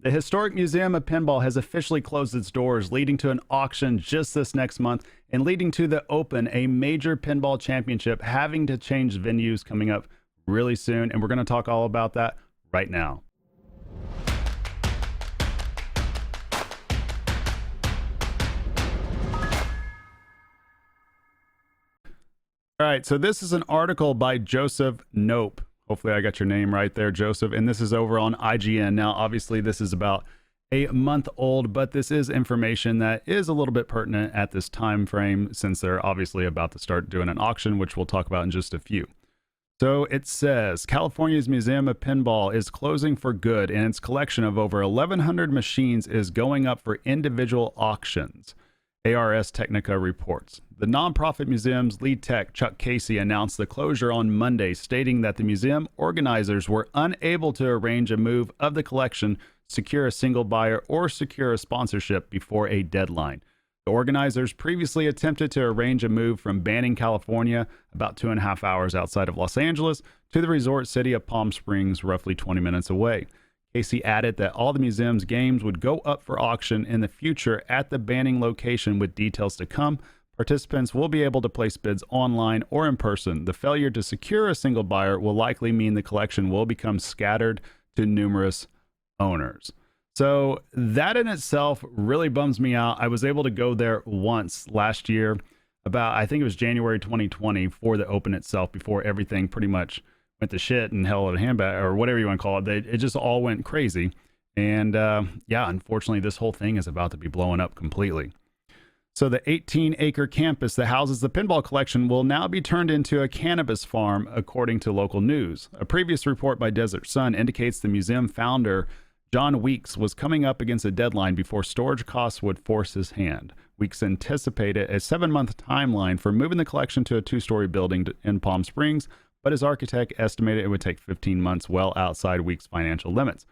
The historic Museum of Pinball has officially closed its doors, leading to an auction just this next month and leading to the Open, a major pinball championship having to change venues coming up really soon. And we're going to talk all about that right now. All right, so this is an article by Joseph Nope. Hopefully I got your name right there, Joseph. And this is over on IGN. Now, obviously, this is about a month old, but this is information that is a little bit pertinent at this time frame since they're obviously about to start doing an auction, which we'll talk about in just a few. So it says California's Museum of Pinball is closing for good, and its collection of over 1,100 machines is going up for individual auctions. ARS Technica reports. The nonprofit museum's lead tech, Chuck Casey, announced the closure on Monday, stating that the museum organizers were unable to arrange a move of the collection, secure a single buyer, or secure a sponsorship before a deadline. The organizers previously attempted to arrange a move from Banning, California, about 2.5 hours outside of Los Angeles, to the resort city of Palm Springs, roughly 20 minutes away. Casey added that all the museum's games would go up for auction in the future at the Banning location with details to come. Participants will be able to place bids online or in person. The failure to secure a single buyer will likely mean the collection will become scattered to numerous owners. So that in itself really bums me out. I was able to go there once last year, about, I think it was January 2020, for the Open itself, before everything pretty much went to shit and hell at a handbag, or whatever you want to call it. It just all went crazy. And yeah, unfortunately, this whole thing is about to be blowing up completely. So the 18-acre campus that houses the pinball collection will now be turned into a cannabis farm, according to local news. A previous report by Desert Sun indicates the museum founder, John Weeks, was coming up against a deadline before storage costs would force his hand. Weeks anticipated a 7-month timeline for moving the collection to a 2-story building in Palm Springs, but his architect estimated it would take 15 months, well outside Weeks' financial limits.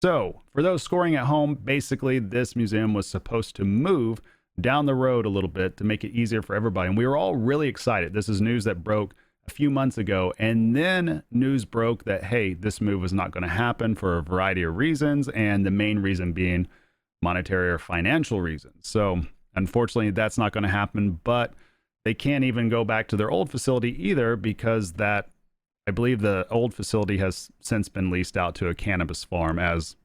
So, for those scoring at home, basically this museum was supposed to move down the road a little bit to make it easier for everybody. And we were all really excited. This is news that broke a few months ago. And then news broke that, hey, this move was not going to happen for a variety of reasons. And the main reason being monetary or financial reasons. So, unfortunately, that's not going to happen. But they can't even go back to their old facility either, because that, I believe the old facility has since been leased out to a cannabis farm, as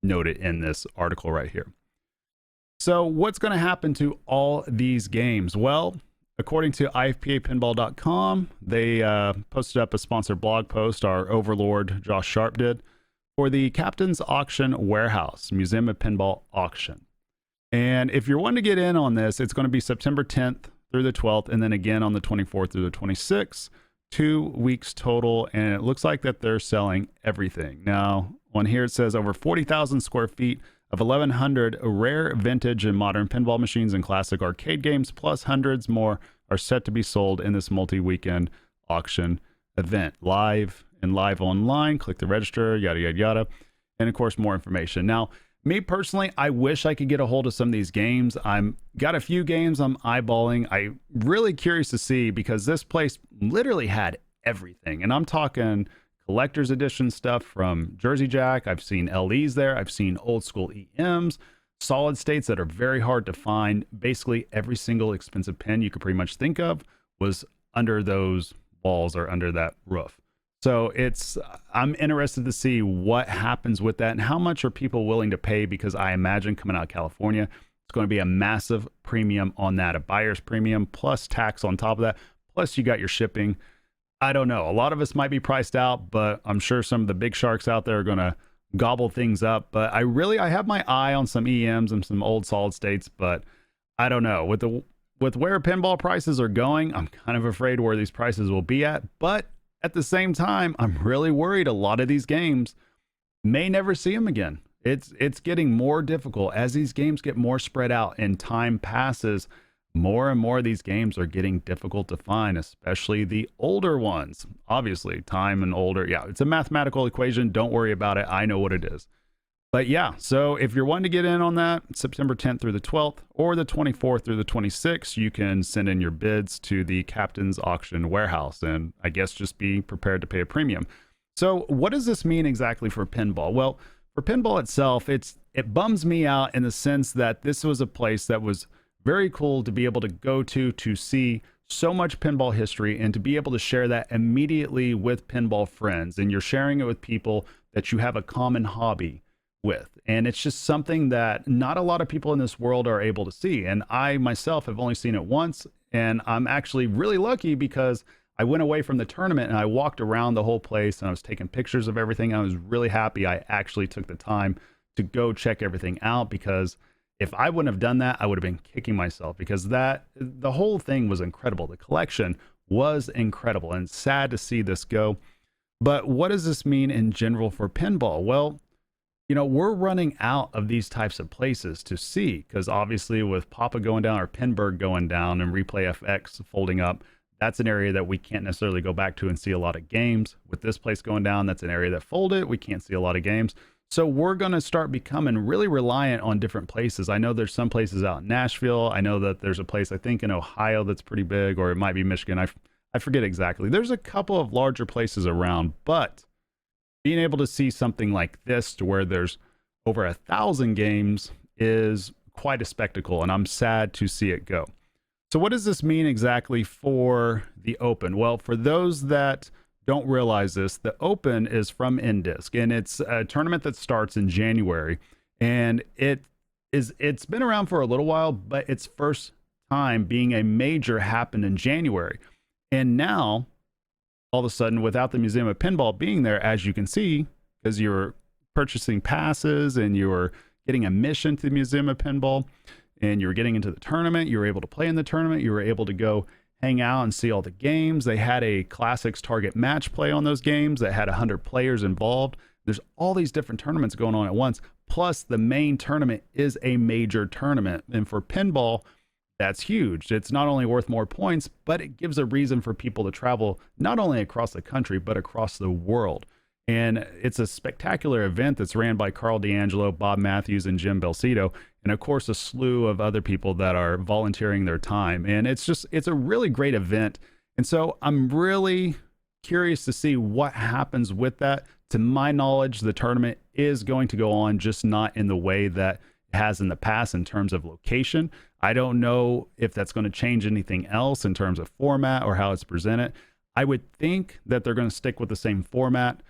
noted in this article right here. So what's going to happen to all these games? Well, according to APinball.com, they posted up a sponsored blog post, our overlord Josh Sharp did, for the Captain's Auction Warehouse Museum of Pinball auction. And if you're wanting to get in on this, it's going to be September 10th through the 12th, and then again on the 24th through the 26th, 2 weeks total. And it looks like that they're selling everything. Now, on here it says over 40,000 square feet of 1,100 rare vintage and modern pinball machines and classic arcade games, plus hundreds more, are set to be sold in this multi-weekend auction event. Live and live online. Click the register, yada, yada, yada. And of course, more information. Now, me personally, I wish I could get a hold of some of these games. I'm got a few games I'm eyeballing. I'm really curious to see, because this place literally had everything. And I'm talking collector's edition stuff from Jersey Jack. I've seen LEs there. I've seen old school EMs, solid states that are very hard to find. Basically, every single expensive pin you could pretty much think of was under those walls or under that roof. So I'm interested to see what happens with that and how much are people willing to pay, because I imagine coming out of California, it's going to be a massive premium on that, a buyer's premium plus tax on top of that. Plus you got your shipping. I don't know. A lot of us might be priced out, but I'm sure some of the big sharks out there are going to gobble things up. But I have my eye on some EMs and some old solid states, but I don't know. With where pinball prices are going, I'm kind of afraid where these prices will be at. But at the same time, I'm really worried a lot of these games may never see them again. It's getting more difficult as these games get more spread out and time passes. More and more of these games are getting difficult to find, especially the older ones. Obviously, time and older. Yeah, it's a mathematical equation. Don't worry about it. I know what it is. But yeah, so if you're wanting to get in on that, September 10th through the 12th or the 24th through the 26th, you can send in your bids to the Captain's Auction Warehouse, and I guess just be prepared to pay a premium. So what does this mean exactly for pinball? Well, for pinball itself, it's it bums me out in the sense that this was a place that was very cool to be able to go to see so much pinball history and to be able to share that immediately with pinball friends. And you're sharing it with people that you have a common hobby with. And it's just something that not a lot of people in this world are able to see. And I myself have only seen it once. And I'm actually really lucky because I went away from the tournament and I walked around the whole place and I was taking pictures of everything. I was really happy I actually took the time to go check everything out, because if I wouldn't have done that, I would have been kicking myself, because the whole thing was incredible. The collection was incredible, and sad to see this go. But what does this mean in general for pinball? Well, we're running out of these types of places to see, because obviously with Papa going down or Pinburg going down and Replay FX folding up, that's an area that we can't necessarily go back to and see a lot of games. With this place going down, that's an area that folded. We can't see a lot of games. So we're going to start becoming really reliant on different places. I know there's some places out in Nashville. I know that there's a place, I think, in Ohio that's pretty big, or it might be Michigan. I forget exactly. There's a couple of larger places around, but being able to see something like this to where there's over 1,000 games is quite a spectacle, and I'm sad to see it go. So what does this mean exactly for the Open? Well, for those that don't realize this, the Open is from Indisc, and it's a tournament that starts in January, and it's been around for a little while, but its first time being a major happened in January. And now all of a sudden, without the Museum of Pinball being there, as you can see, because you're purchasing passes and you were getting admission to the Museum of Pinball and you were getting into the tournament, you were able to play in the tournament, you were able to go hang out and see all the games. They had a Classics Target match play on those games that had 100 players involved. There's all these different tournaments going on at once. Plus, the main tournament is a major tournament. And for pinball, that's huge. It's not only worth more points, but it gives a reason for people to travel not only across the country, but across the world. And it's a spectacular event that's ran by Carl D'Angelo, Bob Matthews, and Jim Belcito. And of course, a slew of other people that are volunteering their time. And it's a really great event. And so I'm really curious to see what happens with that. To my knowledge, the tournament is going to go on, just not in the way that it has in the past in terms of location. I don't know if that's going to change anything else in terms of format or how it's presented. I would think that they're going to stick with the same format.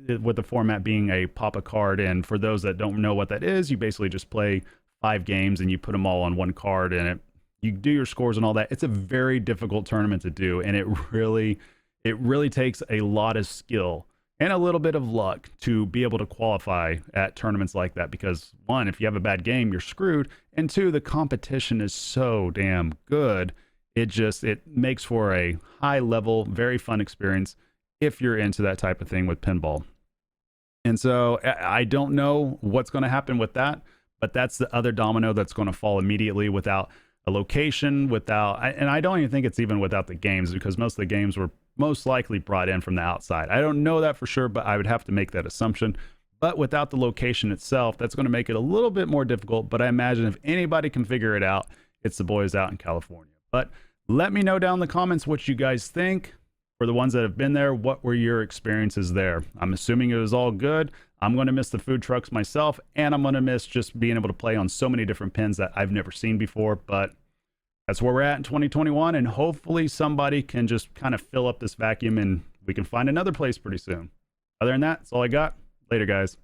With the format being a Papa card, and for those that don't know what that is, you basically just play 5 games and you put them all on one card, and you do your scores and all that. It's a very difficult tournament to do, and it really takes a lot of skill and a little bit of luck to be able to qualify at tournaments like that, because one, if you have a bad game, you're screwed, and two, the competition is so damn good. It makes for a high level, very fun experience if you're into that type of thing with pinball. And so I don't know what's going to happen with that, but that's the other domino that's going to fall immediately without a location, and I don't even think it's even without the games, because most of the games were most likely brought in from the outside. I don't know that for sure, but I would have to make that assumption. But without the location itself, that's going to make it a little bit more difficult. But I imagine if anybody can figure it out, it's the boys out in California. But let me know down in the comments what you guys think. For the ones that have been there, what were your experiences there? I'm assuming it was all good. I'm going to miss the food trucks myself, and I'm going to miss just being able to play on so many different pins that I've never seen before. But that's where we're at in 2021, and hopefully somebody can just kind of fill up this vacuum and we can find another place pretty soon. Other than that, that's all I got. Later, guys.